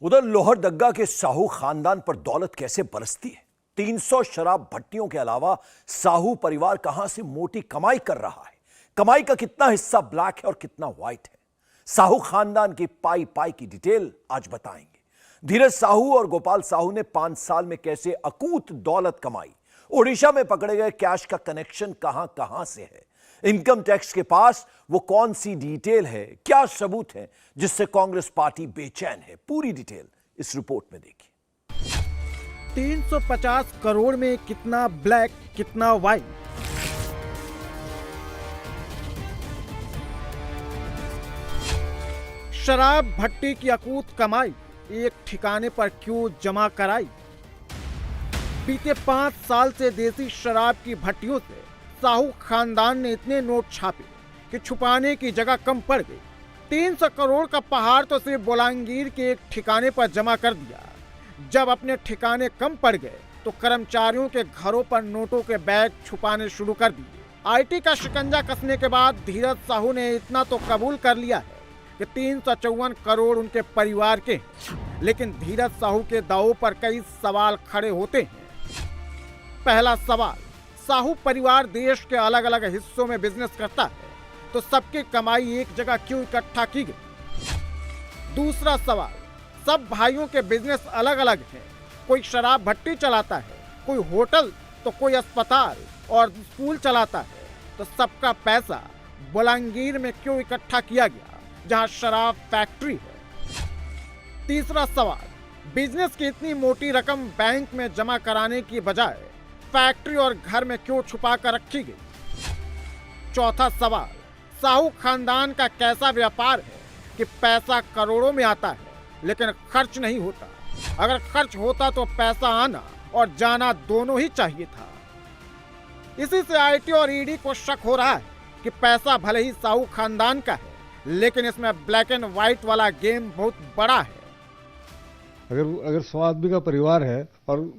उधर लोहरदग्गा के साहू खानदान पर दौलत कैसे बरसती है। 300 शराब भट्टियों के अलावा साहू परिवार कहां से मोटी कमाई कर रहा है, कमाई का कितना हिस्सा ब्लैक है और कितना व्हाइट है। साहू खानदान की पाई पाई की डिटेल आज बताएंगे। धीरज साहू और गोपाल साहू ने 5 साल में कैसे अकूत दौलत कमाई, ओडिशा में पकड़े गए कैश का कनेक्शन कहां कहां से है, इनकम टैक्स के पास वो कौन सी डिटेल है, क्या सबूत है जिससे कांग्रेस पार्टी बेचैन है। पूरी डिटेल इस रिपोर्ट में देखिए। 350 करोड़ में कितना ब्लैक कितना व्हाइट। शराब भट्टी की अकूत कमाई एक ठिकाने पर क्यों जमा कराई। बीते 5 साल से देसी शराब की भट्टियों से साहू खानदान ने इतने नोट छापे कि छुपाने की जगह कम पड़ गई। 300 करोड़ का पहाड़ तो सिर्फ बोलांगीर के एक ठिकाने पर जमा कर दिया। जब अपने ठिकाने कम पड़ गए तो कर्मचारियों के घरों पर नोटों के बैग छुपाने शुरू कर दिए। आईटी का शिकंजा कसने के बाद धीरज साहू ने इतना तो कबूल कर लिया है कि 354 करोड़ उनके परिवार के हैं। लेकिन धीरज साहू के दावों पर कई सवाल खड़े होते हैं। पहला सवाल, साहू परिवार देश के अलग अलग हिस्सों में बिजनेस करता है तो सबकी कमाई एक जगह क्यों इकट्ठा की गई। दूसरा सवाल, सब भाइयों के बिजनेस अलग अलग हैं। कोई शराब भट्टी चलाता है, कोई होटल तो कोई अस्पताल और स्कूल चलाता है, तो सबका पैसा बोलांगीर में क्यों इकट्ठा किया गया जहां शराब फैक्ट्री है। तीसरा सवाल, बिजनेस की इतनी मोटी रकम बैंक में जमा कराने की बजाय फैक्ट्री और घर में क्यों छुपा कर रखी गई। चौथा सवाल, साहू खानदान का कैसा व्यापार है कि पैसा करोड़ों में आता है लेकिन खर्च नहीं होता। अगर खर्च होता तो पैसा आना और जाना दोनों ही चाहिए था। इसी से आईटी और ईडी को शक हो रहा है कि पैसा भले ही साहू खानदान का है लेकिन इसमें ब्लैक एंड व्हाइट वाला गेम बहुत बड़ा है। अगर 100 आदमी का परिवार है और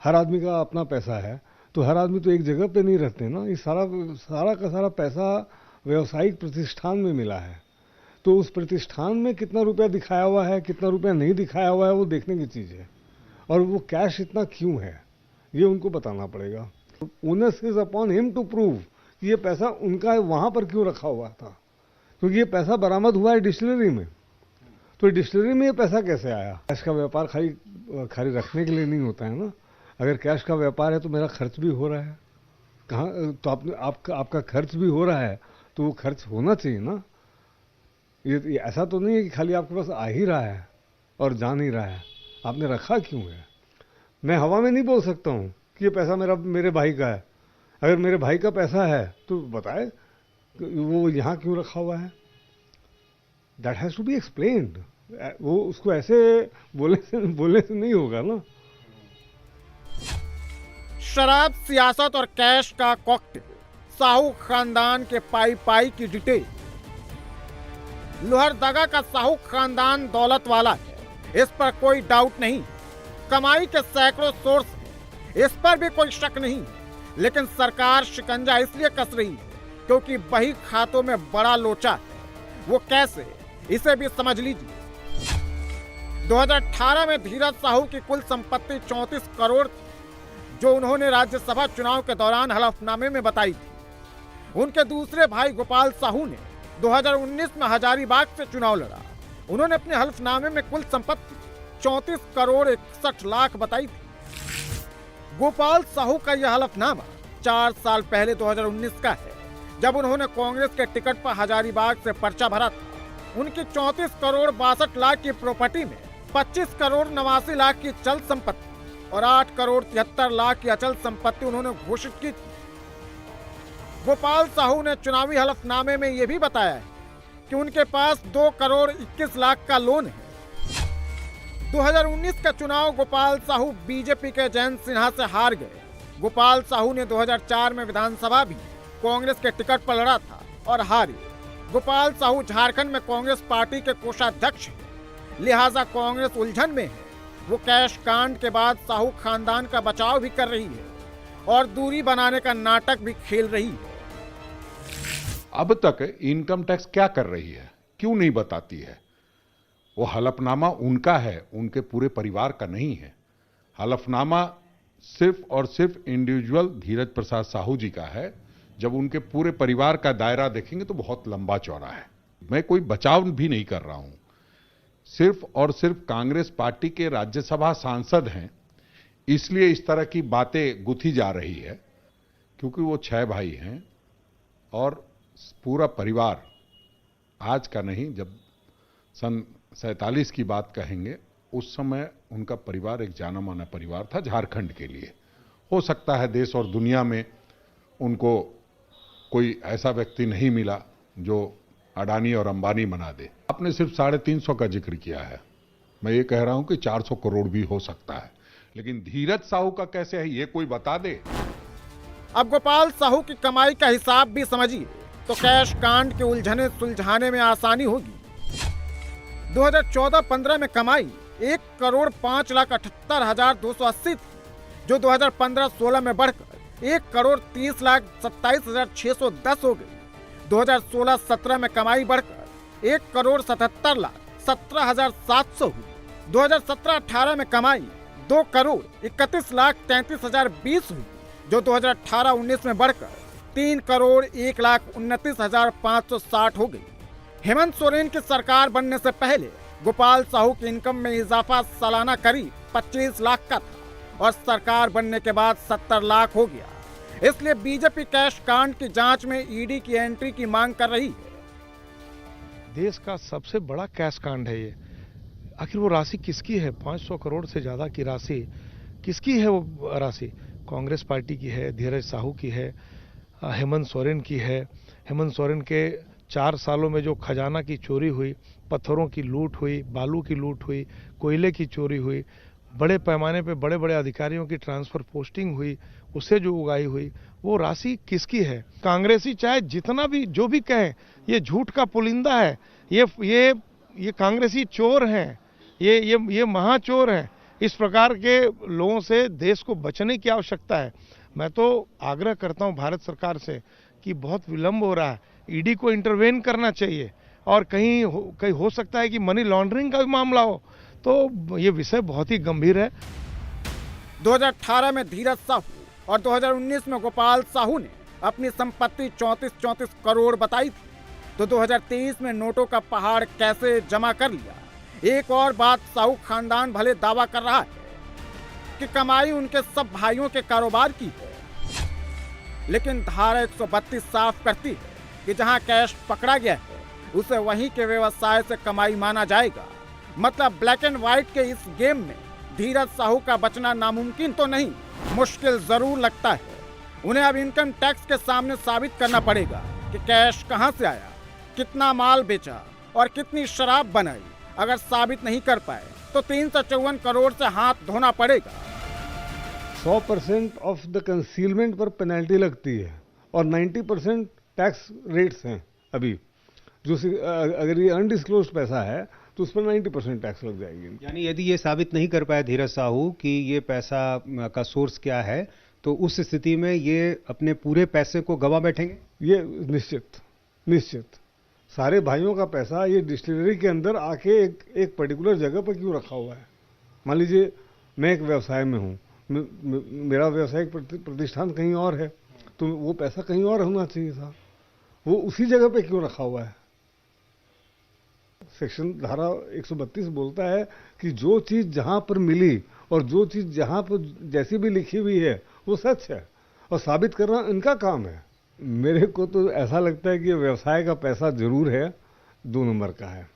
हर आदमी का अपना पैसा है तो हर आदमी तो एक जगह पे नहीं रहते ना। ये सारा का सारा पैसा व्यवसायिक प्रतिष्ठान में मिला है, तो उस प्रतिष्ठान में कितना रुपया दिखाया हुआ है कितना रुपया नहीं दिखाया हुआ है वो देखने की चीज़ है। और वो कैश इतना क्यों है ये उनको बताना पड़ेगा। Onus is upon him to prove कि ये पैसा उनका है, वहाँ पर क्यों रखा हुआ था, क्योंकि ये पैसा बरामद हुआ है डिस्टिलरी में। तो डिस्टिलरी में ये पैसा कैसे आया। कैश का व्यापार खाली रखने के लिए नहीं होता है ना। अगर कैश का व्यापार है तो मेरा खर्च भी हो रहा है, कहाँ तो आपका खर्च भी हो रहा है तो वो खर्च होना चाहिए ना। ये ऐसा तो नहीं है कि खाली आपके पास आ ही रहा है और जा नहीं रहा है। आपने रखा क्यों है। मैं हवा में नहीं बोल सकता हूँ कि ये पैसा मेरे भाई का है। अगर मेरे भाई का पैसा है तो बताए वो यहाँ क्यों रखा हुआ है। That has to be explained. वो उसको ऐसे बोलने से नहीं होगा ना। शराब, सियासत और कैश का कॉकटेल, साहू खानदान के पाई पाई की डिटेल। लोहरदगा का साहू खानदान दौलत वाला है, इस पर कोई डाउट नहीं। कमाई के सैकड़ों सोर्स हैं, इस पर भी कोई शक नहीं। लेकिन सरकार शिकंजा इसलिए कस रही है क्योंकि बही खातों में बड़ा लोचा है। वो कैसे, इसे भी समझ लीजिए। 2018 में धीरज साहू की कुल संपत्ति 34 करोड़ थी, जो उन्होंने राज्यसभा चुनाव के दौरान हलफनामे में बताई थी। उनके दूसरे भाई गोपाल साहू ने 2019 में हजारीबाग से चुनाव लड़ा। उन्होंने अपने हलफनामे में कुल संपत्ति 34 करोड़ 61 लाख बताई थी। गोपाल साहू का यह हलफनामा 4 साल पहले 2019 का है, जब उन्होंने कांग्रेस के टिकट पर हजारीबाग से पर्चा भरा था। उनकी 34 करोड़ 62 लाख की प्रॉपर्टी में 25 करोड़ 89 लाख की चल संपत्ति और 8 करोड़ 73 लाख की अचल संपत्ति उन्होंने घोषित की थी। गोपाल साहू ने चुनावी हलफनामे में यह भी बताया है कि उनके पास 2 करोड़ 21 लाख का लोन है। 2019 का चुनाव गोपाल साहू बीजेपी के जयंत सिन्हा से हार गए। गोपाल साहू ने 2004 में विधानसभा भी कांग्रेस के टिकट पर लड़ा था और हारे। गोपाल साहू झारखंड में कांग्रेस पार्टी के कोषाध्यक्ष हैं, लिहाजा कांग्रेस उलझन में है। वो कैश कांड के बाद साहू खानदान का बचाव भी कर रही है और दूरी बनाने का नाटक भी खेल रही है। अब तक इनकम टैक्स क्या कर रही है, क्यों नहीं बताती है। वो हलफनामा उनका है, उनके पूरे परिवार का नहीं है। हलफनामा सिर्फ और सिर्फ इंडिविजुअल धीरज प्रसाद साहू जी का है। जब उनके पूरे परिवार का दायरा देखेंगे तो बहुत लंबा चौड़ा है। मैं कोई बचाव भी नहीं कर रहा हूं, सिर्फ और सिर्फ कांग्रेस पार्टी के राज्यसभा सांसद हैं, इसलिए इस तरह की बातें गुथी जा रही है, क्योंकि वो 6 भाई हैं और पूरा परिवार आज का नहीं, जब सन 47 की बात कहेंगे उस समय उनका परिवार एक जाना माना परिवार था झारखंड के लिए। हो सकता है देश और दुनिया में उनको कोई ऐसा व्यक्ति नहीं मिला जो अडानी और अंबानी बना दे। आपने सिर्फ 350 का जिक्र किया है, मैं ये कह रहा हूं कि 400 करोड़ भी हो सकता है, लेकिन धीरज साहू का कैसे है ये कोई बता दे। अब गोपाल साहू की कमाई का हिसाब भी समझिए तो कैश कांड के उलझने सुलझाने में आसानी होगी। 2014-15 में कमाई 1,05,78,280 थी, जो 2015-16 में बढ़कर 1,30,27,610 हो गई। 2016-17 में कमाई बढ़कर 1,77,17,700 हुई। 2017-18 में कमाई 2,31,33,020 हुई, जो 2018-19 में बढ़कर 3,01,29,560 हो गई। हेमंत सोरेन की सरकार बनने से पहले गोपाल साहू की इनकम में इजाफा सालाना करीब 25 लाख का था और सरकार बनने के बाद 70 लाख हो गया। इसलिए बीजेपी कैश कांड की जांच में ईडी की एंट्री की मांग कर रही है। देश का सबसे बड़ा कैश कांड है ये। आखिर वो राशि किसकी है? 500 करोड़ से ज्यादा की राशि किसकी है? वो राशि कांग्रेस पार्टी की है, धीरज साहू की है, हेमंत सोरेन की है। हेमंत सोरेन के 4 सालों में जो खजाना की चोरी हुई, पत्थरों की लूट हुई, बालू की लूट हुई, कोयले की चोरी हुई, बड़े पैमाने पे बड़े बड़े अधिकारियों की ट्रांसफर पोस्टिंग हुई, उससे जो उगाई हुई वो राशि किसकी है? कांग्रेसी चाहे जितना भी जो भी कहें, ये झूठ का पुलिंदा है, ये कांग्रेसी चोर हैं, ये महाचोर हैं। इस प्रकार के लोगों से देश को बचने की आवश्यकता है। मैं तो आग्रह करता हूं भारत सरकार से कि बहुत विलंब हो रहा है, ईडी को इंटरवेन करना चाहिए और कहीं हो सकता है कि मनी लॉन्ड्रिंग का भी मामला हो, तो ये विषय बहुत ही गंभीर है। 2018 में धीरज साहू और 2019 में गोपाल साहू ने अपनी संपत्ति 34 करोड़ बताई थी, तो 2023 में नोटों का पहाड़ कैसे जमा कर लिया। एक और बात, साहू खानदान भले दावा कर रहा है कि कमाई उनके सब भाइयों के कारोबार की है, लेकिन धारा 132 साफ करती है कि जहां कैश पकड़ा गया है उसे वहीं के व्यवसाय से कमाई माना जाएगा। मतलब ब्लैक एंड व्हाइट के इस गेम में धीरज साहू का बचना नामुमकिन तो नहीं, मुश्किल जरूर लगता है। उन्हें अब इनकम टैक्स के सामने साबित करना पड़ेगा कि कैश कहां से आया, कितना माल बेचा और कितनी शराब बनाई। अगर साबित नहीं कर पाए तो 354 करोड़ से हाथ धोना पड़ेगा। 100% ऑफ द कंसीलमेंट पर पेनल्टी लगती है और 90% टैक्स रेट्स हैं अभी। जो अगर ये अनडिस्क्लोज्ड पैसा है तो उस पर 90% टैक्स लग जाएगी। यानी यदि ये साबित नहीं कर पाए धीरज साहू कि ये पैसा का सोर्स क्या है, तो उस स्थिति में ये अपने पूरे पैसे को गवा बैठेंगे। ये निश्चित सारे भाइयों का पैसा ये डिस्टिलरी के अंदर आके एक पर्टिकुलर जगह पर क्यों रखा हुआ है? मान लीजिए मैं एक व्यवसाय में हूँ, मेरा व्यावसायिक प्रतिष्ठान कहीं और है, तो वो पैसा कहीं और होना चाहिए था, वो उसी जगह पे क्यों रखा हुआ है? सेक्शन धारा 132 बोलता है कि जो चीज जहां पर मिली और जो चीज जहां पर जैसी भी लिखी हुई है वो सच है और साबित करना इनका काम है। मेरे को तो ऐसा लगता है कि व्यवसाय का पैसा जरूर है, 2 नंबर का है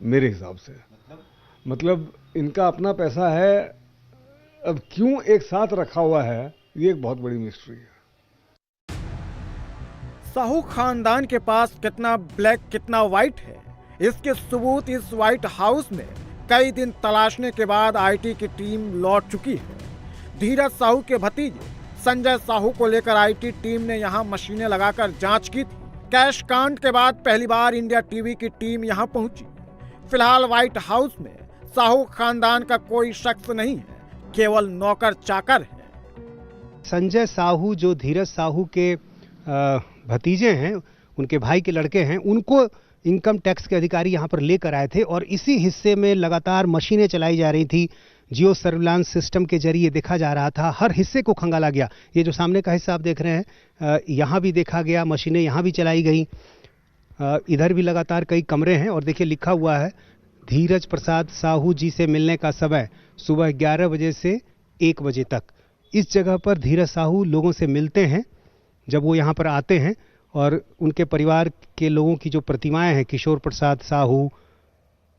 मेरे हिसाब से। मतलब इनका अपना पैसा है, अब क्यों एक साथ रखा हुआ है ये एक बहुत बड़ी मिस्ट्री है। साहू खानदान के पास कितना ब्लैक कितना व्हाइट है, इसके सबूत इस व्हाइट हाउस में कई दिन तलाशने के बाद आईटी की टीम लौट चुकी है। धीरज साहू के भतीजे संजय साहू को लेकर आईटी टीम ने यहां मशीनें लगाकर जांच की थी। कैश कांड के बाद पहली बार इंडिया टीवी की टीम यहां पहुंची। फिलहाल व्हाइट हाउस में साहू खानदान का कोई शख्स नहीं है, केवल नौकर चाकर है। संजय साहू जो धीरज साहू के भतीजे हैं, उनके भाई के लड़के हैं, उनको इनकम टैक्स के अधिकारी यहाँ पर लेकर आए थे और इसी हिस्से में लगातार मशीनें चलाई जा रही थी। जियो सर्विलांस सिस्टम के जरिए देखा जा रहा था, हर हिस्से को खंगाला गया। ये जो सामने का हिस्सा आप देख रहे हैं, यहाँ भी देखा गया, मशीनें यहाँ भी चलाई गई। इधर भी लगातार कई कमरे हैं और देखिए लिखा हुआ है धीरज प्रसाद साहू जी से मिलने का समय सुबह 11 बजे से 1 बजे तक। इस जगह पर धीरज साहू लोगों से मिलते हैं जब वो यहाँ पर आते हैं और उनके परिवार के लोगों की जो प्रतिमाएं हैं, किशोर प्रसाद साहू,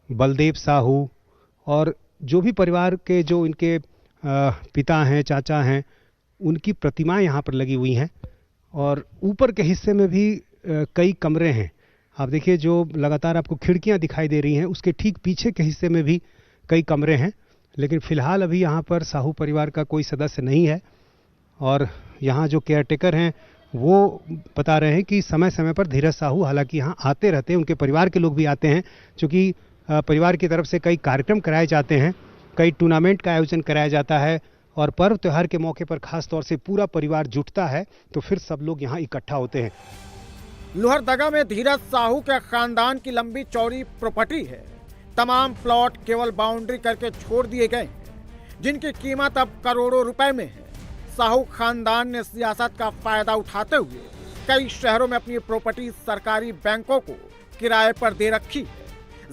बलदेव साहू और जो भी परिवार के जो इनके पिता हैं, चाचा हैं, उनकी प्रतिमाएं यहाँ पर लगी हुई हैं। और ऊपर के हिस्से में भी कई कमरे हैं। आप देखिए जो लगातार आपको खिड़कियां दिखाई दे रही हैं, उसके ठीक पीछे के हिस्से में भी कई कमरे हैं। लेकिन फिलहाल अभी यहाँ पर साहू परिवार का कोई सदस्य नहीं है और यहाँ जो केयरटेकर हैं वो बता रहे हैं कि समय समय पर धीरज साहू हालांकि यहाँ आते रहते हैं, उनके परिवार के लोग भी आते हैं, क्योंकि परिवार की तरफ से कई कार्यक्रम कराए जाते हैं, कई टूर्नामेंट का आयोजन कराया जाता है और पर्व त्यौहार के मौके पर खास तौर से पूरा परिवार जुटता है तो फिर सब लोग यहाँ इकट्ठा होते हैं। लोहरदगा में धीरज साहू के खानदान की लंबी चौड़ी प्रॉपर्टी है। तमाम प्लॉट केवल बाउंड्री करके छोड़ दिए गए हैं, जिनकी कीमत अब करोड़ों रुपए में है। साहू खानदान ने सियासत का फायदा उठाते हुए कई शहरों में अपनी प्रॉपर्टी सरकारी बैंकों को किराए पर दे रखी है।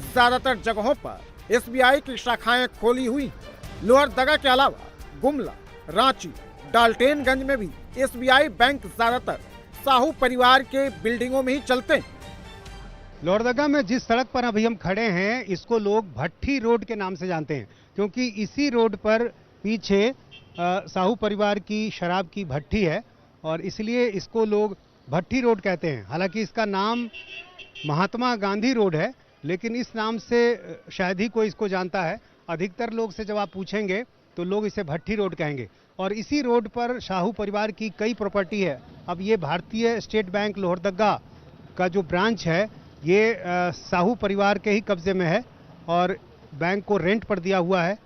ज्यादातर जगहों पर एसबीआई की शाखाएं खोली हुई हैं। लोहरदगा के अलावा गुमला, रांची, डाल्टेनगंज में भी एसबीआई बैंक ज्यादातर साहू परिवार के बिल्डिंगों में ही चलते हैं। लोहरदगा में जिस सड़क पर अभी हम खड़े हैं इसको लोग भट्टी रोड के नाम से जानते हैं, क्योंकि इसी रोड पर पीछे साहू परिवार की शराब की भट्टी है और इसलिए इसको लोग भट्टी रोड कहते हैं। हालांकि इसका नाम महात्मा गांधी रोड है, लेकिन इस नाम से शायद ही कोई इसको जानता है। अधिकतर लोग से जब आप पूछेंगे तो लोग इसे भट्टी रोड कहेंगे और इसी रोड पर साहू परिवार की कई प्रॉपर्टी है। अब ये भारतीय स्टेट बैंक लोहरदगा का जो ब्रांच है ये साहू परिवार के ही कब्जे में है और बैंक को रेंट पर दिया हुआ है।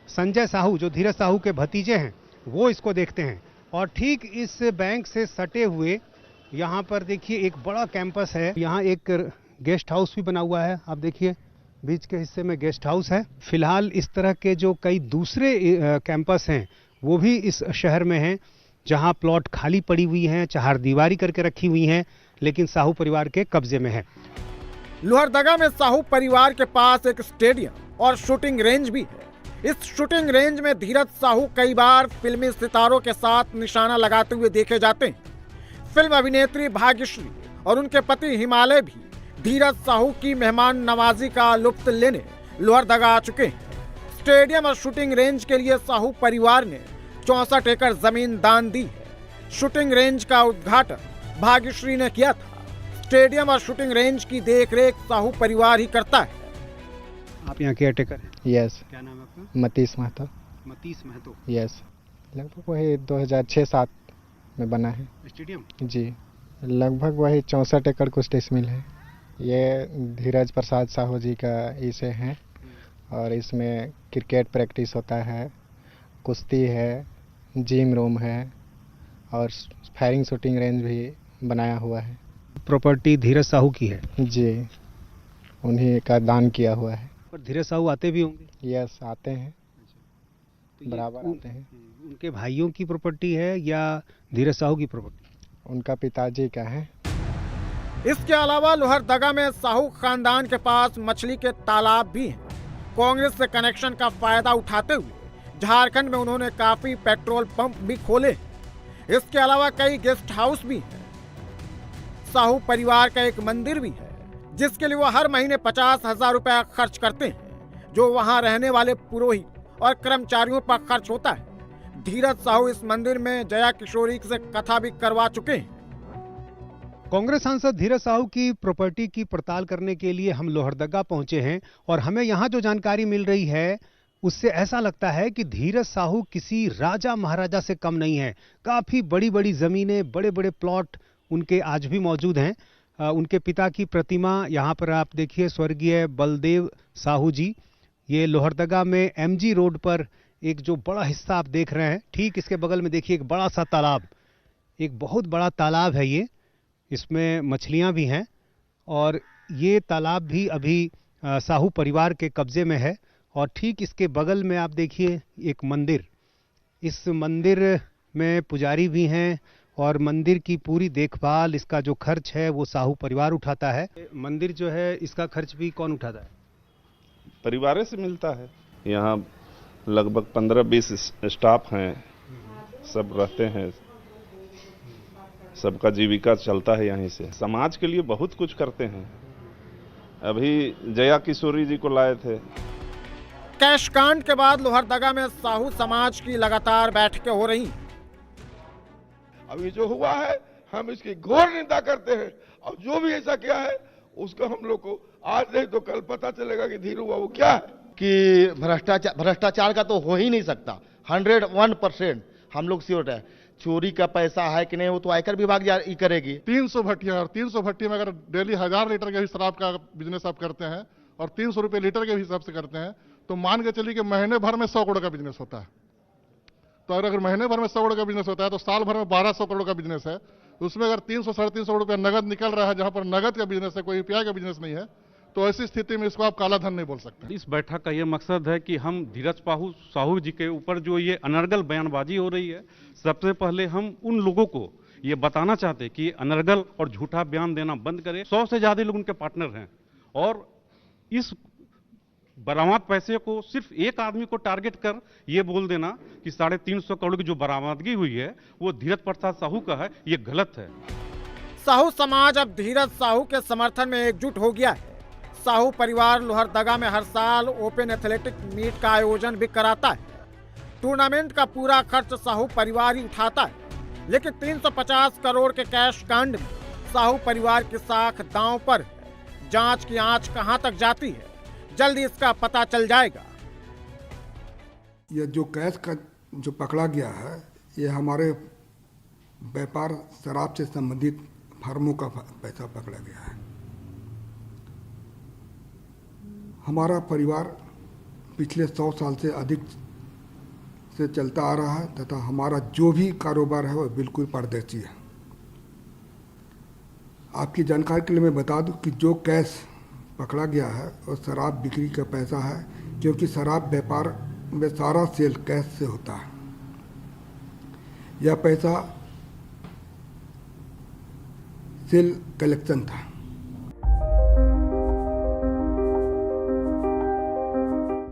संजय साहू जो धीरज साहू के भतीजे हैं वो इसको देखते हैं और ठीक इस बैंक से सटे हुए यहाँ पर देखिए एक बड़ा कैंपस है। यहाँ एक गेस्ट हाउस भी बना हुआ है, आप देखिए बीच के हिस्से में गेस्ट हाउस है। फिलहाल इस तरह के जो कई दूसरे कैंपस हैं वो भी इस शहर में हैं, जहां प्लॉट खाली पड़ी हुई हैं, चहारदीवारी करके रखी हुई हैं, लेकिन साहू परिवार के कब्जे में है। लोहरदगा में साहू परिवार के पास एक स्टेडियम और शूटिंग रेंज भी है। इस शूटिंग रेंज में धीरज साहू कई बार फिल्मी सितारों के साथ निशाना लगाते हुए देखे जाते हैं। फिल्म अभिनेत्री भाग्यश्री और उनके पति हिमालय भी धीरज साहू की मेहमान नवाजी का लुत्फ लेने लोहरदगा आ चुके हैं। स्टेडियम और शूटिंग रेंज के लिए साहू परिवार ने 64 एकड़ जमीन दान दी है। शूटिंग रेंज का उद्घाटन भाग्यश्री ने किया था। स्टेडियम और शूटिंग रेंज की देखरेख साहू परिवार ही करता है। आप यहाँ केयरटेकर हैं? यस। क्या नाम है आपका? मतीश महतो। मतीश महतो। यस, लगभग वही 2006-07 में बना है स्टेडियम जी। लगभग वही 64 एकड़ कुछ डिसमिल है। ये धीरज प्रसाद साहू जी का इसे है और इसमें क्रिकेट प्रैक्टिस होता है, कुश्ती है, जिम रूम है और फायरिंग शूटिंग रेंज भी बनाया हुआ है। प्रॉपर्टी धीरज साहू की है जी, उन्हीं का दान किया हुआ है। पर धीरज साहू आते भी होंगे? यस, आते हैं, तो बराबर आते हैं। उनके भाइयों की प्रॉपर्टी है या धीरज साहू की प्रॉपर्टी? उनका पिताजी का है। इसके अलावा लोहरदगा में साहू खानदान के पास मछली के तालाब भी हैं। कांग्रेस से कनेक्शन का फायदा उठाते हुए झारखंड में उन्होंने काफी पेट्रोल पंप भी खोले। इसके अलावा कई गेस्ट हाउस भी हैं। साहू परिवार का एक मंदिर भी है जिसके लिए वो हर महीने 50,000 रुपया खर्च करते हैं, जो वहां रहने वाले पुरोहित और कर्मचारियों पर खर्च होता है। धीरज साहू इस मंदिर में जया किशोरी से कथा भी करवा चुके हैं। कांग्रेस सांसद धीरज साहू की प्रॉपर्टी की पड़ताल करने के लिए हम लोहरदगा पहुंचे हैं और हमें यहां जो जानकारी मिल रही है उससे ऐसा लगता है कि धीरज साहू किसी राजा महाराजा से कम नहीं है। काफी बड़ी बड़ी जमीनें, बड़े बड़े प्लॉट उनके आज भी मौजूद हैं। उनके पिता की प्रतिमा यहाँ पर आप देखिए, स्वर्गीय बलदेव साहू जी। ये लोहरदगा में एमजी रोड पर एक जो बड़ा हिस्सा आप देख रहे हैं, ठीक इसके बगल में देखिए एक बड़ा सा तालाब, एक बहुत बड़ा तालाब है ये। इसमें मछलियां भी हैं और ये तालाब भी अभी साहू परिवार के कब्जे में है और ठीक इसके बगल में आप देखिए एक मंदिर। इस मंदिर में पुजारी भी हैं और मंदिर की पूरी देखभाल, इसका जो खर्च है वो साहू परिवार उठाता है। मंदिर जो है इसका खर्च भी कौन उठाता है? परिवार से मिलता है। यहाँ लगभग 15-20 स्टाफ हैं, सब रहते हैं, सबका जीविका चलता है यहीं से। समाज के लिए बहुत कुछ करते हैं। अभी जया किशोरी जी को लाए थे। कैश कांड के बाद लोहरदगा में साहू समाज की लगातार बैठकें हो रही। अब ये जो हुआ है हम इसकी घोर निंदा करते हैं और जो भी ऐसा किया है उसका हम लोग को आज नहीं तो कल पता चलेगा कि धीरू बाबू क्या है। कि भ्रष्टाचार का तो हो ही नहीं सकता। 101% हम लोग श्योर है। चोरी का पैसा है कि नहीं वो तो आयकर विभाग जारी करेगी। 300 भट्टियां और 300 भट्टी में अगर डेली 1000 लीटर के भी शराब का बिजनेस आप करते हैं और 300 रुपए लीटर के हिसाब से करते हैं तो मान के चलिए कि महीने भर में 100 करोड़ का बिजनेस होता है। तो अगर महीने भर में 100 करोड़ का बिजनेस होता है तो साल भर में 1200 करोड़ का बिजनेस है। उसमें अगर 300-350 रुपया नगद निकल रहा है, जहां पर नगद का बिजनेस है, कोई रुपया का बिजनेस नहीं है, तो ऐसी स्थिति में इसको आप काला धन नहीं बोल सकते। इस बैठक का ये मकसद है कि हम धीरज साहू जी के ऊपर जो ये अनर्गल बयानबाजी हो रही है, सबसे पहले हम उन लोगों को ये बताना चाहते हैं कि अनर्गल और झूठा बयान देना बंद करें। 100 से ज्यादा लोग उनके पार्टनर हैं और इस बरामद पैसे को सिर्फ एक आदमी को टारगेट कर ये बोल देना कि 350 करोड़ की जो बरामदगी हुई है वो धीरज प्रसाद साहू का है, ये गलत है। साहू समाज अब धीरज साहू के समर्थन में एकजुट हो गया है। साहू परिवार लोहरदगा में हर साल ओपन एथलेटिक मीट का आयोजन भी कराता है। टूर्नामेंट का पूरा खर्च साहू परिवार ही उठाता है। लेकिन 350 करोड़ के कैश कांड में साहू परिवार की साख दांव पर है। जांच की आंच कहां तक जाती है, जल्दी इसका पता चल जाएगा। ये जो कैश का जो पकड़ा गया है ये हमारे व्यापार शराब से संबंधित फर्मों का पैसा पकड़ा गया है। हमारा परिवार पिछले 100 साल से अधिक से चलता आ रहा है तथा हमारा जो भी कारोबार है वो बिल्कुल पारदर्शी है। आपकी जानकारी के लिए मैं बता दूं कि जो कैश पकड़ा गया है और शराब बिक्री का पैसा है, क्योंकि शराब व्यापार में सारा सेल कैश से होता है। यह पैसा सेल कलेक्शन था।